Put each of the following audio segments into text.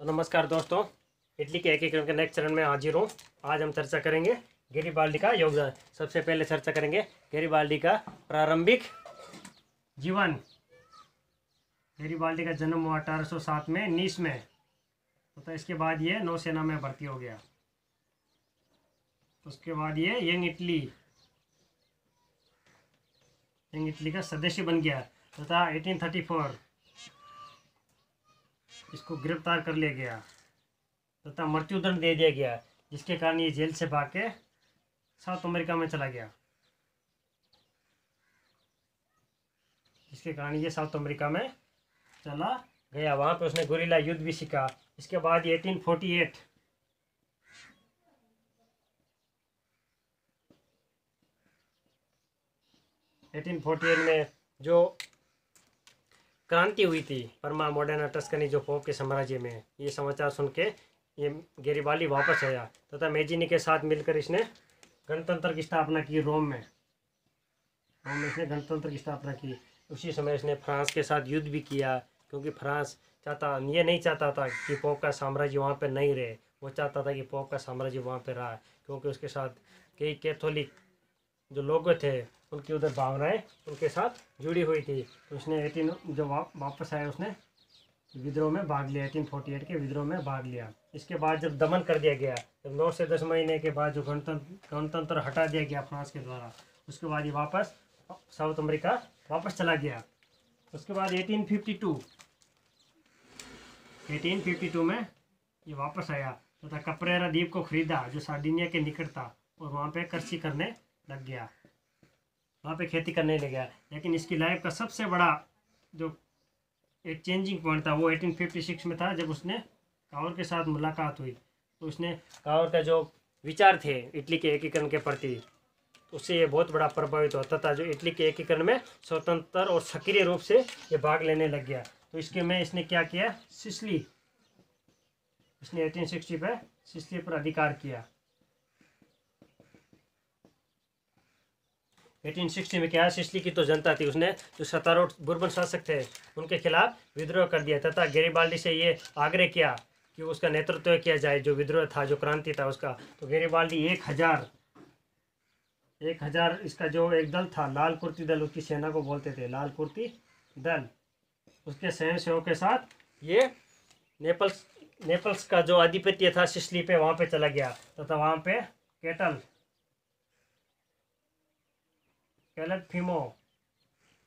तो नमस्कार दोस्तों, इटली के एकीकरण के नेक्स्ट चरण में हाजिर हूँ। आज हम चर्चा करेंगे गैरिबाल्डी का योगदान। सबसे पहले चर्चा करेंगे गैरिबाल्डी का प्रारंभिक जीवन। गैरिबाल्डी का जन्म हुआ 1807 में नीस में। तो इसके बाद ये नौसेना में भर्ती हो गया। उसके बाद ये यंग इटली का सदस्य बन गया तथा 1834 इसको गिरफ्तार कर लिया गया तथा मृत्युदंड दे दिया गया, जिसके कारण ये जेल से भाग के साउथ अमेरिका में चला गया। जिसके कारण ये साउथ अमेरिका में चला गया। वहाँ पे उसने गुरिल्ला युद्ध भी सीखा। इसके बाद 1848 में जो क्रांति हुई थी परमा मोडेना टस्कनी जो पोप के साम्राज्य में, ये समाचार सुन के ये गैरिबाल्डी वापस आया तथा मेजिनी के साथ मिलकर इसने गणतंत्र की स्थापना की। रोम में इसने गणतंत्र की स्थापना की। उसी समय इसने फ्रांस के साथ युद्ध भी किया, क्योंकि फ्रांस ये नहीं चाहता था कि पोप का साम्राज्य वहाँ पे नहीं रहे। वो चाहता था कि पोप का साम्राज्य वहाँ पे रहा, क्योंकि उसके साथ कई कैथोलिक जो लोग थे उनकी उधर भावनाएं उनके साथ जुड़ी हुई थी। तो उसने वापस आया, उसने विद्रोह में भाग लिया। 1848 के विद्रोह में भाग लिया। इसके बाद जब दमन कर दिया गया, जब 9 से 10 महीने के बाद जो गणतंत्र हटा दिया गया फ्रांस के द्वारा, उसके बाद ये वापस साउथ अमेरिका वापस चला गया। उसके बाद 1852 में ये वापस आया तथा कपरेरा द्वीप को खरीदा, जो सार्डिनिया के निकट था, और वहाँ पे कृषि करने लग गया, वहाँ पे खेती करने लग गया। लेकिन इसकी लाइफ का सबसे बड़ा जो एक चेंजिंग पॉइंट था वो 1856 में था, जब उसने कावर के साथ मुलाकात हुई। तो उसने कावर का जो विचार थे इटली के एकीकरण के प्रति, उससे ये बहुत बड़ा प्रभावित हुआ तथा जो इटली के एकीकरण में स्वतंत्र और सक्रिय रूप से ये भाग लेने लग गया। तो इसके में इसने क्या किया, सिसिली, इसने 1860 पे सिसिली पर अधिकार किया। 1860 में क्या, सिसिली की तो जनता थी, उसने जो सत्तारूढ़ बुर्बन शासक थे उनके खिलाफ विद्रोह कर दिया तथा गैरिबाल्डी से ये आग्रह किया कि उसका नेतृत्व किया जाए, जो विद्रोह था, जो क्रांति था उसका। तो गैरिबाल्डी 1000 इसका जो एक दल था, लाल कुर्ती दल, उसकी सेना को बोलते थे लाल कुर्ती दल, उसके स्वयंसेवकों के साथ ये नेपल्स का जो आधिपत्य था सिसिली पे, वहाँ पे चला गया तथा वहाँ पे कैलफिमो,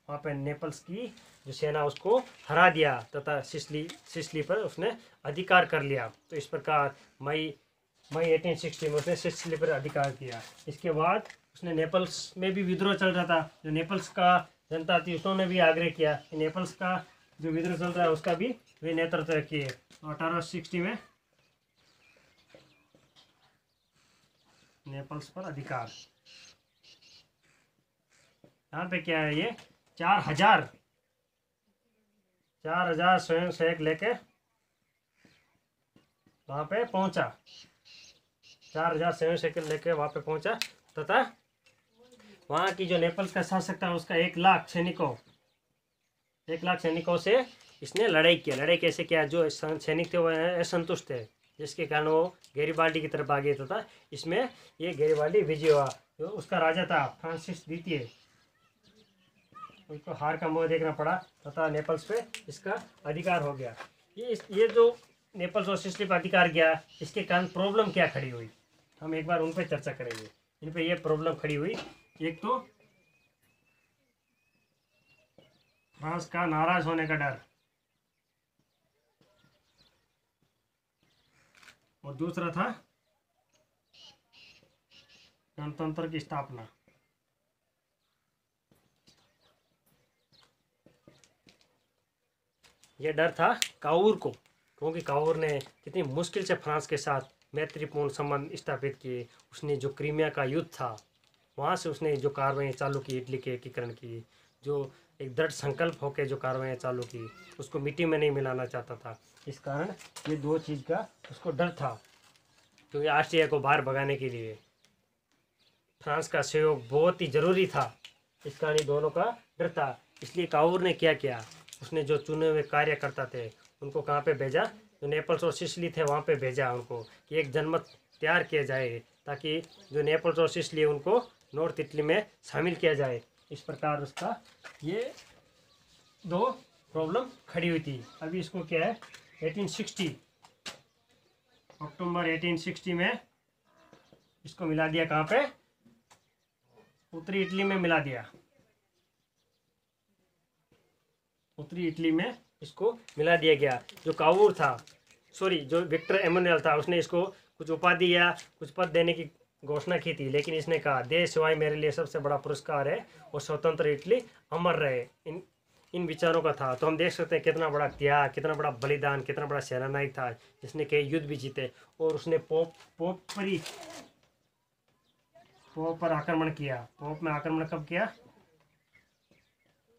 वहाँ पे नेपल्स की जो सेना उसको हरा दिया तथा सिसिली पर उसने अधिकार कर लिया। तो इस प्रकार मई 1860 में उसने सिसिली पर अधिकार किया। इसके बाद उसने नेपल्स में भी विद्रोह चल रहा था, जो नेपल्स का जनता थी उन्होंने भी आग्रह किया कि नेपल्स का जो विद्रोह चल रहा है उसका भी वे नेतृत्व किए। 1860 में नेपल्स पर अधिकार। यहाँ पे क्या है, ये 4000 स्वयंसेवक लेके वहाँ पे पहुँचा। 4000 स्वयंसेवक लेके वहाँ पे पहुँचा तथा वहाँ की जो नेपल्स का शासक था उसका 1 लाख सैनिकों से इसने लड़ाई किया। लड़ाई कैसे किया, जो सैनिक थे वो असंतुष्ट थे, जिसके कारण वो गैरिबाल्डी की तरफ आ गए तथा इसमें ये गैरिबाल्डी विजय हुआ। जो उसका राजा था फ्रांसिस द्वितीय, उसको हार का मुंह देखना पड़ा तथा नेपल्स पे इसका अधिकार हो गया। ये जो नेपल्स और सिसिली पर अधिकार गया, इसके कारण प्रॉब्लम क्या खड़ी हुई, हम एक बार उन पर चर्चा करेंगे। इन पे ये प्रॉब्लम खड़ी हुई, एक तो फ्रांस का नाराज होने का डर, और दूसरा था गणतंत्र की स्थापना। यह डर था काउर को, क्योंकि काउर ने कितनी मुश्किल से फ्रांस के साथ मैत्रीपूर्ण संबंध स्थापित किए। उसने जो क्रीमिया का युद्ध था वहाँ से उसने जो कार्रवाई चालू की, इटली के एकीकरण की, जो एक दृढ़ संकल्प होकर जो कार्रवाई चालू की, उसको मिट्टी में नहीं मिलाना चाहता था। इस कारण ये 2 चीज़ का उसको डर था, क्योंकि ऑस्ट्रिया को बाहर भगाने के लिए फ्रांस का सहयोग बहुत ही जरूरी था। इस कारण ये दोनों का डर था। इसलिए काउर ने क्या किया, उसने जो चुने हुए कार्यकर्ता थे उनको कहाँ पे भेजा, जो नेपल्स और सिसिली थे वहाँ पे भेजा उनको कि एक जनमत तैयार किया जाए ताकि जो नेपल्स और सिसिली उनको नॉर्थ इटली में शामिल किया जाए। इस प्रकार उसका ये दो प्रॉब्लम खड़ी हुई थी। अभी इसको क्या है 1860 अक्टूबर 1860 में इसको मिला दिया, कहाँ पे, उत्तरी इटली में मिला दिया, उत्तरी इटली में इसको मिला दिया गया। जो कावूर था, सॉरी जो विक्टर एमैनुएल था, उसने इसको कुछ उपाधि या कुछ पद देने की घोषणा की थी, लेकिन इसने कहा देश सेवाएं मेरे लिए सबसे बड़ा पुरस्कार है और स्वतंत्र इटली अमर रहे। इन विचारों का था। तो हम देख सकते हैं कितना बड़ा त्याग, कितना बड़ा बलिदान, कितना बड़ा सेनानायक था जिसने कई युद्ध भी जीते। और उसने पोप पर आक्रमण किया। पोप में आक्रमण कब किया?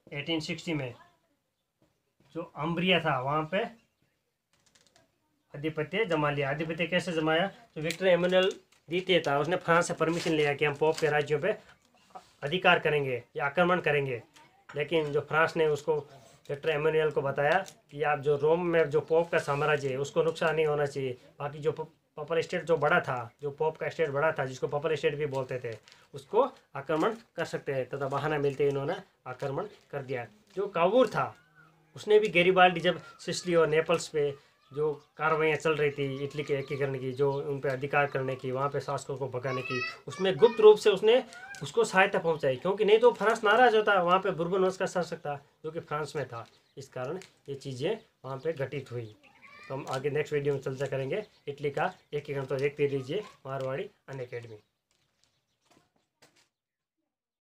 1860 में। जो अम्ब्रिया था वहाँ पे आधिपत्य जमा लिया। आधिपत्य कैसे जमाया? जो विक्टर एमैनुएल द्वितीय था उसने फ्रांस से परमिशन लिया कि हम पोप के राज्यों पे अधिकार करेंगे या आक्रमण करेंगे, लेकिन जो फ्रांस ने उसको विक्टर एमैनुएल को बताया कि आप जो रोम में जो पोप का साम्राज्य है उसको नुकसान नहीं होना चाहिए, बाकी जो पपल स्टेट जो बड़ा था, जो पोप का स्टेट बड़ा था जिसको पपल स्टेट भी बोलते थे, उसको आक्रमण कर सकते हैं। तथा बहाना मिलते इन्होंने आक्रमण कर दिया। जो कावूर था उसने भी गैरिबाल्डी जब सिसिली और नेपल्स पे जो कार्रवाइयाँ चल रही थी इटली के एकीकरण की, जो उन पर अधिकार करने की, वहाँ पे शासकों को भगाने की, उसमें गुप्त रूप से उसने उसको सहायता पहुँचाई, क्योंकि नहीं तो फ्रांस नाराज होता, वहाँ पे बुर्बन वंश का शासक था जो कि फ्रांस में था। इस कारण ये चीज़ें वहाँ पे घटित हुई। तो हम आगे नेक्स्ट वीडियो में चर्चा करेंगे इटली का एकीकरण। तो देखते रहिए मारवाड़ी अनअकैडमी।